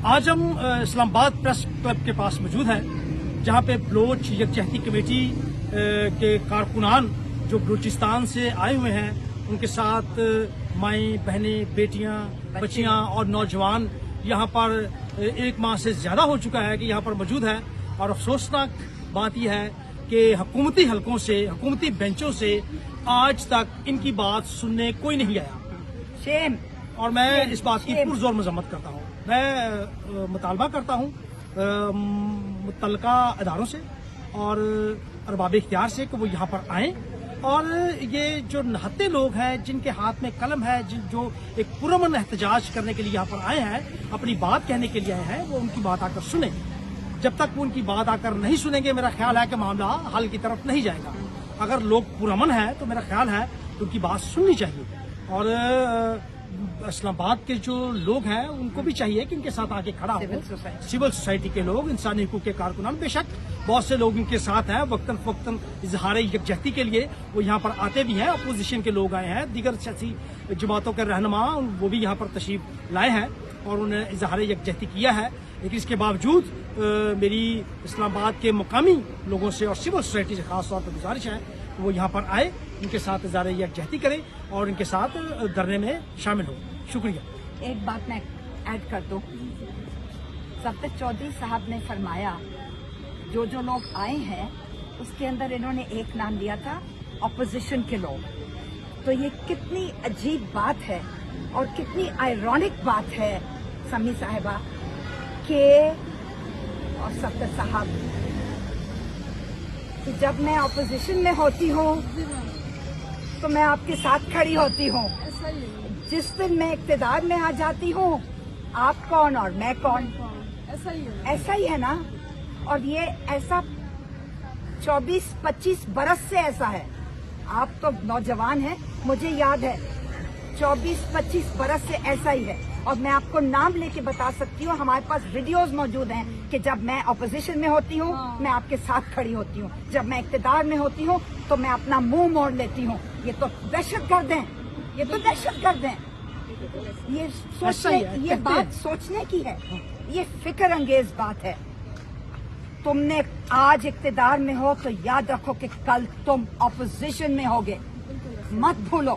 آج ہم اسلام آباد پریس کلب کے پاس موجود ہیں، جہاں پہ بلوچ یکجہتی کمیٹی کے کارکنان جو بلوچستان سے آئے ہوئے ہیں، ان کے ساتھ مائیں، بہنیں، بیٹیاں، بچیاں اور نوجوان یہاں پر ایک ماہ سے زیادہ ہو چکا ہے کہ یہاں پر موجود ہے۔ اور افسوسناک بات یہ ہے کہ حکومتی حلقوں سے، حکومتی بینچوں سے آج تک ان کی بات سننے کوئی نہیں آیا۔ شیم۔ اور میں اس بات کی پرزور مذمت کرتا ہوں۔ میں مطالبہ کرتا ہوں متعلقہ اداروں سے اور ارباب اختیار سے کہ وہ یہاں پر آئیں، اور یہ جو نہتے لوگ ہیں جن کے ہاتھ میں قلم ہے، جو ایک پرامن احتجاج کرنے کے لیے یہاں پر آئے ہیں، اپنی بات کہنے کے لیے آئے ہیں، وہ ان کی بات آ کر سنیں۔ جب تک وہ ان کی بات آ کر نہیں سنیں گے، میرا خیال ہے کہ معاملہ حل کی طرف نہیں جائے گا۔ اگر لوگ پرامن ہیں تو میرا خیال ہے کہ ان کی بات سننی چاہیے، اور اسلام آباد کے جو لوگ ہیں ان کو بھی چاہیے کہ ان کے ساتھ آگے کھڑا ہو۔ سول سوسائٹی کے لوگ، انسانی حقوق کے کارکنان، بے شک بہت سے لوگ ان کے ساتھ ہیں، وقتاً فوقتاً اظہار یکجہتی کے لیے وہ یہاں پر آتے بھی ہیں۔ اپوزیشن کے لوگ آئے ہیں، دیگر سیاسی جماعتوں کے رہنما وہ بھی یہاں پر تشریف لائے ہیں اور انہوں نے اظہار یکجہتی کیا ہے۔ لیکن اس کے باوجود میری اسلام آباد کے مقامی لوگوں سے اور سول سوسائٹی سے خاص طور پر گزارش ہے کہ وہ یہاں پر آئے، ان کے ساتھ اظہار یکجہتی کریں اور ان کے ساتھ دھرنے میں شامل ہوں۔ شکریہ۔ ایک بات میں ایڈ کر دوں، ظفر چودھری صاحب نے فرمایا جو لوگ آئے ہیں اس کے اندر انہوں نے ایک نام لیا تھا، اپوزیشن کے لوگ۔ تو یہ کتنی عجیب بات ہے اور کتنی آئرونک بات ہے سمی صاحبہ کہ اور ظفر صاحب کہ جب میں اپوزیشن میں ہوتی ہوں تو میں آپ کے ساتھ کھڑی ہوتی ہوں، جس دن میں اقتدار میں آ جاتی ہوں آپ کون اور میں کون، ایسا ہی ہے نا۔ اور یہ ایسا 24-25 برس سے ایسا ہے۔ آپ تو نوجوان ہیں، مجھے یاد ہے 24-25 برس سے ایسا ہی ہے، اور میں آپ کو نام لے کے بتا سکتی ہوں، ہمارے پاس ویڈیوز موجود ہیں کہ جب میں اپوزیشن میں ہوتی ہوں میں آپ کے ساتھ کھڑی ہوتی ہوں، جب میں اقتدار میں ہوتی ہوں تو میں اپنا منہ موڑ لیتی ہوں۔ یہ تو دہشت گرد ہیں، یہ تو دہشت گرد ہیں۔ یہ بات سوچنے کی ہے، یہ فکر انگیز بات ہے۔ تم نے آج اقتدار میں ہو تو یاد رکھو کہ کل تم اپوزیشن میں ہوگے، مت بھولو۔